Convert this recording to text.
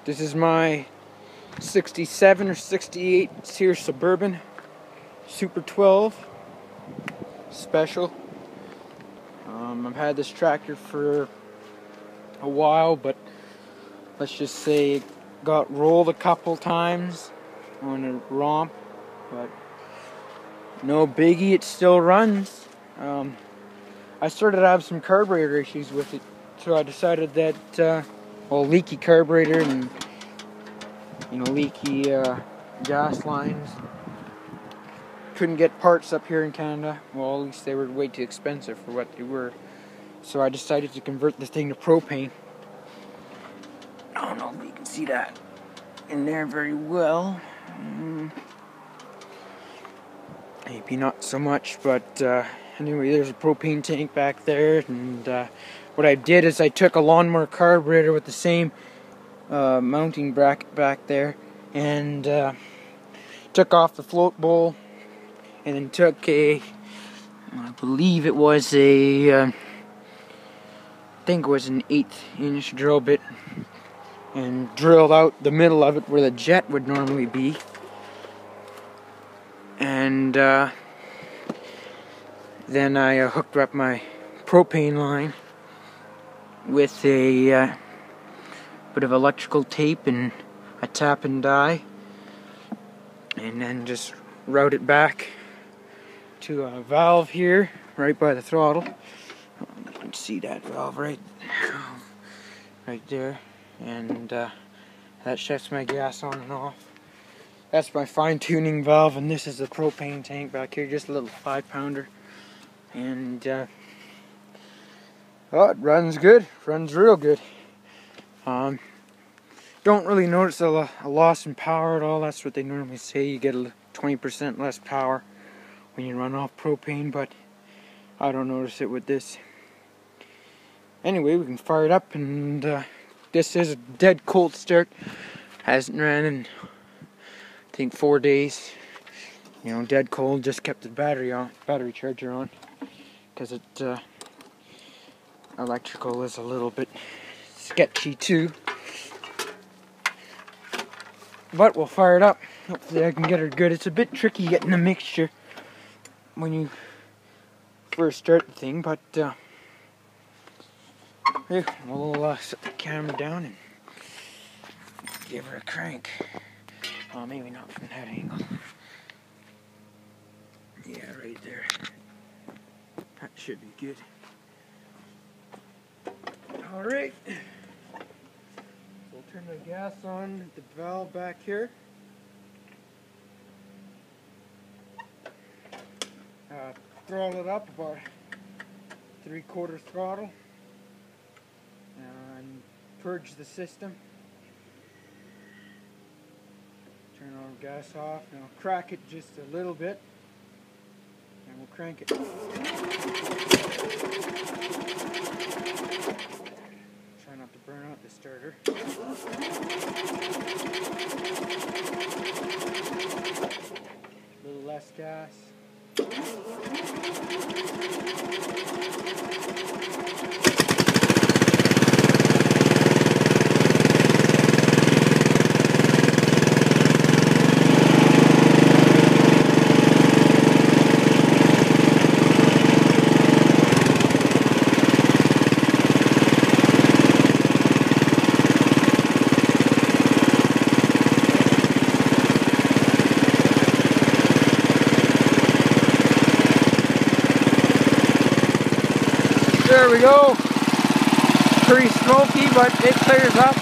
This is my 67 or 68 Sears Suburban Super 12 Special. I've had this tractor for a while, but let's just say it got rolled a couple times on a romp, but no biggie, it still runs. I started to have some carburetor issues with it, so I decided that, leaky carburetor and, leaky gas lines. Couldn't get parts up here in Canada. Well, at least they were way too expensive for what they were. So I decided to convert this thing to propane. I don't know if you can see that in there very well. Maybe not so much, but anyway, there's a propane tank back there, and what I did is I took a lawnmower carburetor with the same mounting bracket back there, and took off the float bowl, and then took I believe it was I think it was an 1/8-inch drill bit, and drilled out the middle of it where the jet would normally be. And then I hooked up my propane line with a bit of electrical tape and a tap and die, and then just route it back to a valve here right by the throttle. You can see that valve right there, and that shuts my gas on and off. That's my fine-tuning valve, and this is the propane tank back here, just a little 5-pounder. And it runs good, runs real good. Don't really notice a loss in power at all. That's what they normally say. You get a 20% less power when you run off propane, but I don't notice it with this. Anyway, we can fire it up, and this is a dead cold start. Hasn't ran in, I think, 4 days. Dead cold. Just kept the battery charger on, because it electrical is a little bit sketchy too. But we'll fire it up. Hopefully I can get her good. It's a bit tricky getting the mixture when you first start the thing, but here, we'll set the camera down and give her a crank. Maybe not from that angle. Yeah, right there. That should be good. Alright. We'll turn the gas on at the valve back here. Throttle it up about 3/4 throttle. And purge the system. Turn our gas off. Now crack it just a little bit, and we'll crank it. Try not to burn out the starter. A little less gas. There we go. Pretty smoky, but it clears up.